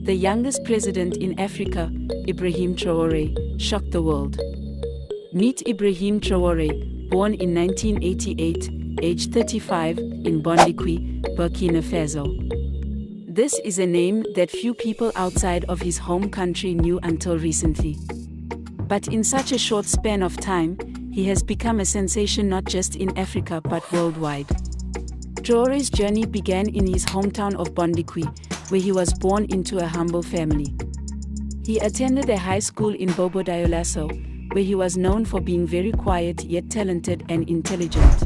The youngest president in Africa, Ibrahim Traoré, shocked the world. Meet Ibrahim Traoré, born in 1988, age 35, in Bondikwi, Burkina Faso. This is a name that few people outside of his home country knew until recently. But in such a short span of time, he has become a sensation not just in Africa but worldwide. Traoré's journey began in his hometown of Bondikwi, where he was born into a humble family. He attended a high school in Bobo Dioulasso, where he was known for being very quiet yet talented and intelligent.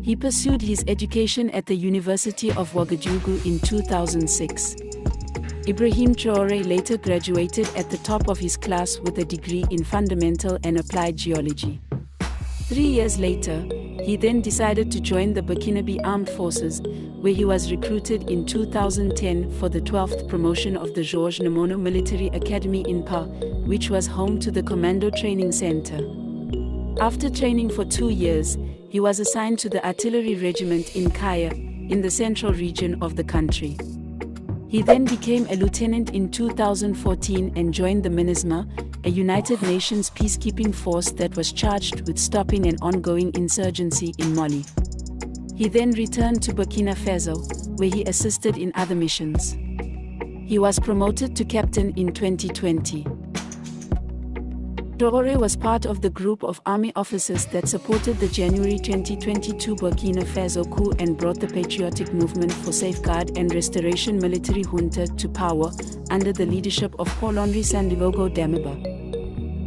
He pursued his education at the University of Ouagadougou in 2006. Ibrahim Traoré later graduated at the top of his class with a degree in fundamental and applied geology. 3 years later, he then decided to join the Burkinabe Armed Forces, where he was recruited in 2010 for the 12th promotion of the Georges Namono Military Academy in Pa, which was home to the Commando Training Center. After training for 2 years, he was assigned to the Artillery Regiment in Kaya, in the central region of the country. He then became a lieutenant in 2014 and joined the MINUSMA, a United Nations peacekeeping force that was charged with stopping an ongoing insurgency in Mali. He then returned to Burkina Faso, where he assisted in other missions. He was promoted to captain in 2020. Traoré was part of the group of army officers that supported the January 2022 Burkina Faso coup and brought the patriotic movement for safeguard and restoration military junta to power under the leadership of Paul-Henri Sandaogo Damiba.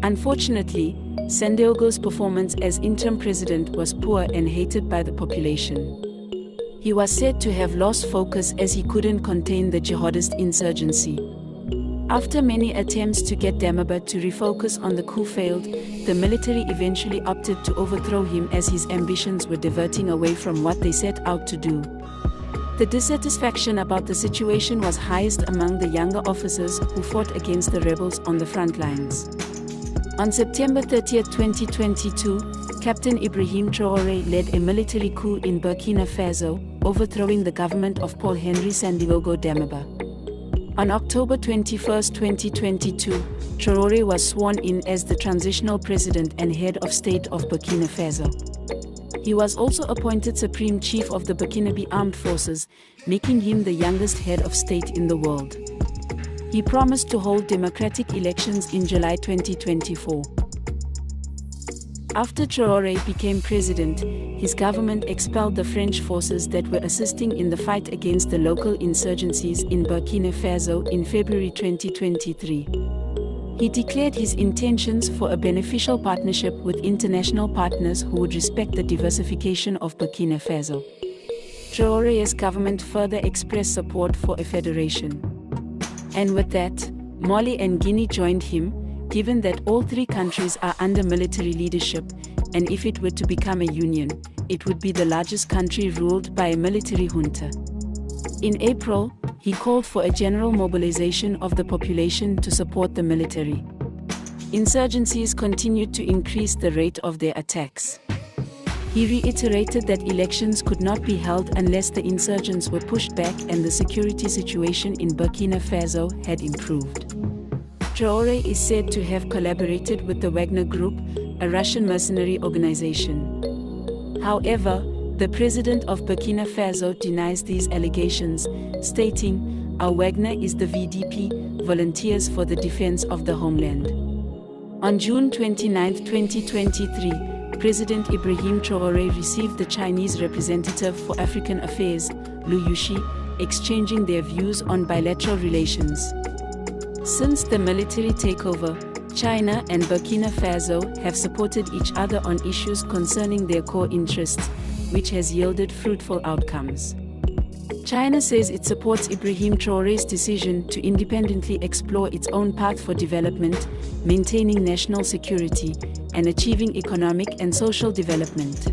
Unfortunately, Sandaogo's performance as interim president was poor and hated by the population. He was said to have lost focus as he couldn't contain the jihadist insurgency. After many attempts to get Damiba to refocus on the coup failed, the military eventually opted to overthrow him as his ambitions were diverting away from what they set out to do. The dissatisfaction about the situation was highest among the younger officers who fought against the rebels on the front lines. On September 30, 2022, Captain Ibrahim Traoré led a military coup in Burkina Faso, overthrowing the government of Paul-Henri Sandaogo Damiba. On October 21, 2022, Traoré was sworn in as the transitional president and head of state of Burkina Faso. He was also appointed Supreme Chief of the Burkinabe Armed Forces, making him the youngest head of state in the world. He promised to hold democratic elections in July 2024. After Traoré became president, his government expelled the French forces that were assisting in the fight against the local insurgencies in Burkina Faso in February 2023. He declared his intentions for a beneficial partnership with international partners who would respect the diversification of Burkina Faso. Traoré's government further expressed support for a federation. And with that, Mali and Guinea joined him, given that all three countries are under military leadership, and if it were to become a union, it would be the largest country ruled by a military junta. In April, he called for a general mobilization of the population to support the military. Insurgencies continued to increase the rate of their attacks. He reiterated that elections could not be held unless the insurgents were pushed back and the security situation in Burkina Faso had improved. Traoré is said to have collaborated with the Wagner Group, a Russian mercenary organization. However, the president of Burkina Faso denies these allegations, stating, "Our Wagner is the VDP, Volunteers for the Defense of the Homeland." On June 29, 2023, President Ibrahim Traoré received the Chinese representative for African Affairs, Liu Yuxi, exchanging their views on bilateral relations. Since the military takeover, China and Burkina Faso have supported each other on issues concerning their core interests, which has yielded fruitful outcomes. China says it supports Ibrahim Traoré's decision to independently explore its own path for development, maintaining national security, and achieving economic and social development.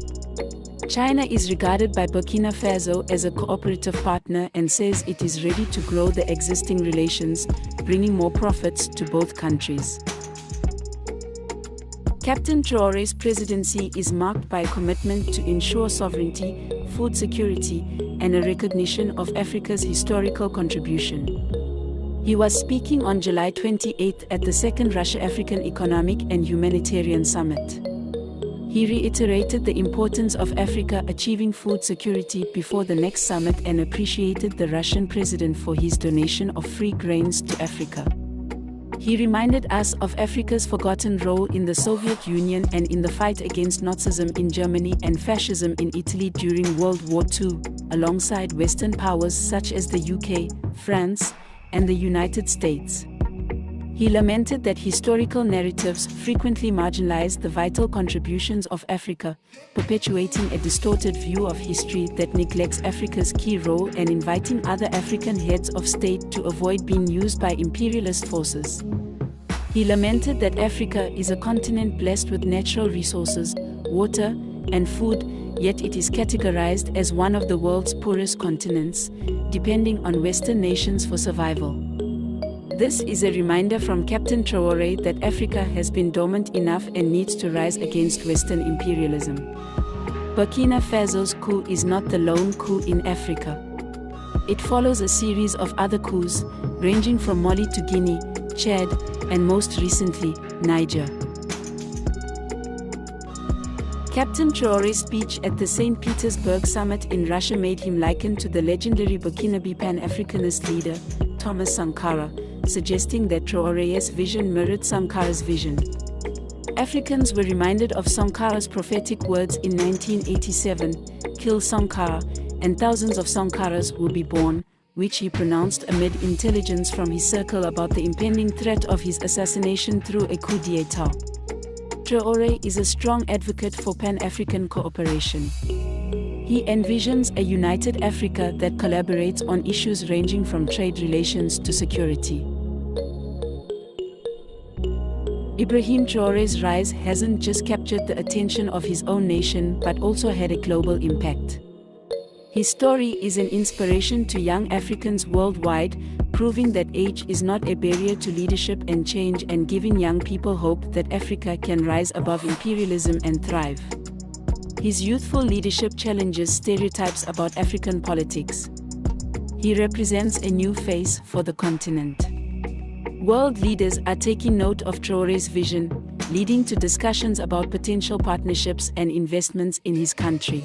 China is regarded by Burkina Faso as a cooperative partner and says it is ready to grow the existing relations, bringing more profits to both countries. Captain Traoré's presidency is marked by a commitment to ensure sovereignty, food security, and a recognition of Africa's historical contribution. He was speaking on July 28 at the second Russia-African Economic and Humanitarian Summit. He reiterated the importance of Africa achieving food security before the next summit and appreciated the Russian president for his donation of free grains to Africa. He reminded us of Africa's forgotten role in the Soviet Union and in the fight against Nazism in Germany and fascism in Italy during World War II, alongside Western powers such as the UK, France, and the United States. He lamented that historical narratives frequently marginalize the vital contributions of Africa, perpetuating a distorted view of history that neglects Africa's key role and inviting other African heads of state to avoid being used by imperialist forces. He lamented that Africa is a continent blessed with natural resources, water, and food, yet it is categorized as one of the world's poorest continents, depending on Western nations for survival. This is a reminder from Captain Traoré that Africa has been dormant enough and needs to rise against Western imperialism. Burkina Faso's coup is not the lone coup in Africa. It follows a series of other coups, ranging from Mali to Guinea, Chad, and most recently, Niger. Captain Traoré's speech at the St. Petersburg summit in Russia made him likened to the legendary Burkinabe Pan-Africanist leader, Thomas Sankara, suggesting that Traoré's vision mirrored Sankara's vision. Africans were reminded of Sankara's prophetic words in 1987, "Kill Sankara, and thousands of Sankaras will be born," which he pronounced amid intelligence from his circle about the impending threat of his assassination through a coup d'état. Traoré is a strong advocate for Pan-African cooperation. He envisions a united Africa that collaborates on issues ranging from trade relations to security. Ibrahim Traoré's rise hasn't just captured the attention of his own nation but also had a global impact. His story is an inspiration to young Africans worldwide, proving that age is not a barrier to leadership and change and giving young people hope that Africa can rise above imperialism and thrive. His youthful leadership challenges stereotypes about African politics. He represents a new face for the continent. World leaders are taking note of Traoré's vision, leading to discussions about potential partnerships and investments in his country.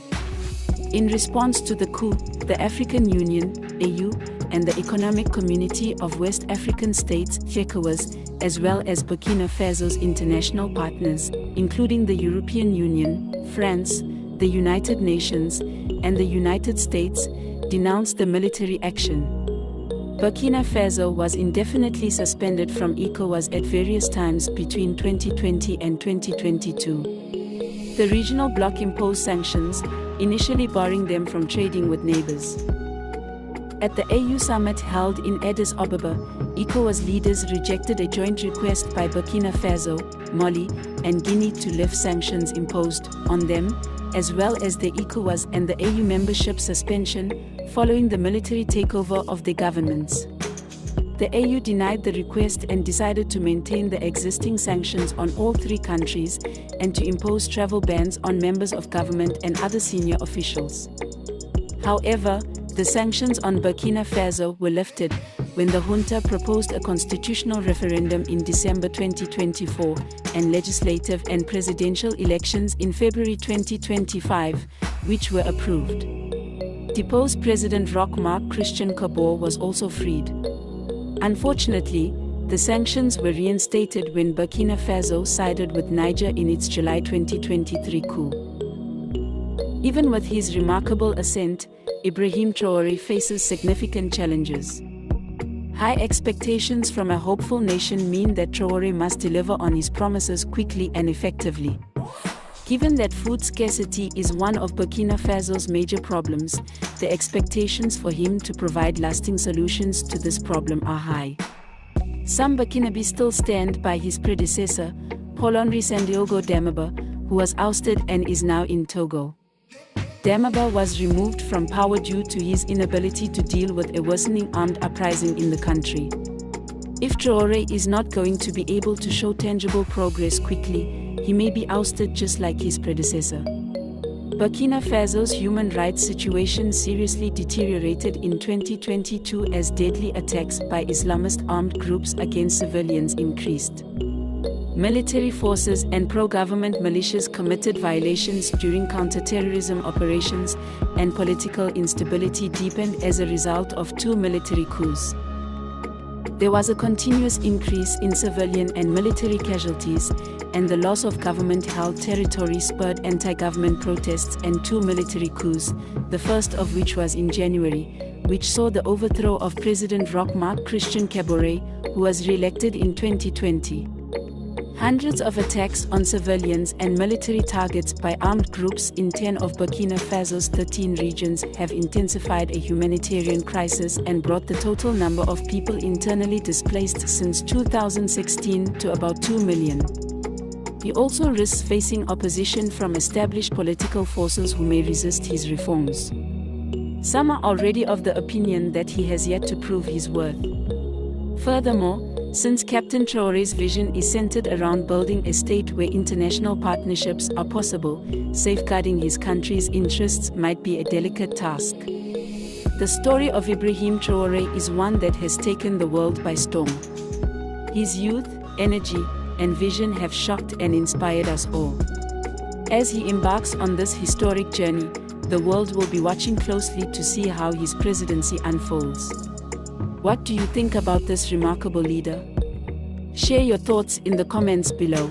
In response to the coup, the African Union, AU, and the Economic Community of West African States, ECOWAS, as well as Burkina Faso's international partners, including the European Union, France, the United Nations, and the United States, denounced the military action. Burkina Faso was indefinitely suspended from ECOWAS at various times between 2020 and 2022. The regional bloc imposed sanctions, initially barring them from trading with neighbors. At the AU summit held in Addis Ababa, ECOWAS leaders rejected a joint request by Burkina Faso, Mali, and Guinea to lift sanctions imposed on them, as well as the ECOWAS and the AU membership suspension, following the military takeover of their governments. The AU denied the request and decided to maintain the existing sanctions on all three countries and to impose travel bans on members of government and other senior officials. However, the sanctions on Burkina Faso were lifted when the junta proposed a constitutional referendum in December 2024 and legislative and presidential elections in February 2025, which were approved. Deposed President Roch-Marc Christian Kabore was also freed. Unfortunately, the sanctions were reinstated when Burkina Faso sided with Niger in its July 2023 coup. Even with his remarkable ascent, Ibrahim Traoré faces significant challenges. High expectations from a hopeful nation mean that Traoré must deliver on his promises quickly and effectively. Given that food scarcity is one of Burkina Faso's major problems, the expectations for him to provide lasting solutions to this problem are high. Some Burkinabés still stand by his predecessor, Paul-Henri Sandaogo Damiba, who was ousted and is now in Togo. Damiba was removed from power due to his inability to deal with a worsening armed uprising in the country. If Traoré is not going to be able to show tangible progress quickly, he may be ousted just like his predecessor. Burkina Faso's human rights situation seriously deteriorated in 2022 as deadly attacks by Islamist armed groups against civilians increased. Military forces and pro-government militias committed violations during counter-terrorism operations, and political instability deepened as a result of 2 military coups. There was a continuous increase in civilian and military casualties, and the loss of government-held territory spurred anti-government protests and 2 military coups, the first of which was in January, which saw the overthrow of President Roch-Marc Christian Traoré, who was re-elected in 2020. Hundreds of attacks on civilians and military targets by armed groups in 10 of Burkina Faso's 13 regions have intensified a humanitarian crisis and brought the total number of people internally displaced since 2016 to about 2 million. He also risks facing opposition from established political forces who may resist his reforms. Some are already of the opinion that he has yet to prove his worth. Furthermore, since Captain Traoré's vision is centered around building a state where international partnerships are possible, safeguarding his country's interests might be a delicate task. The story of Ibrahim Traoré is one that has taken the world by storm. His youth, energy, and vision have shocked and inspired us all. As he embarks on this historic journey, the world will be watching closely to see how his presidency unfolds. What do you think about this remarkable leader? Share your thoughts in the comments below.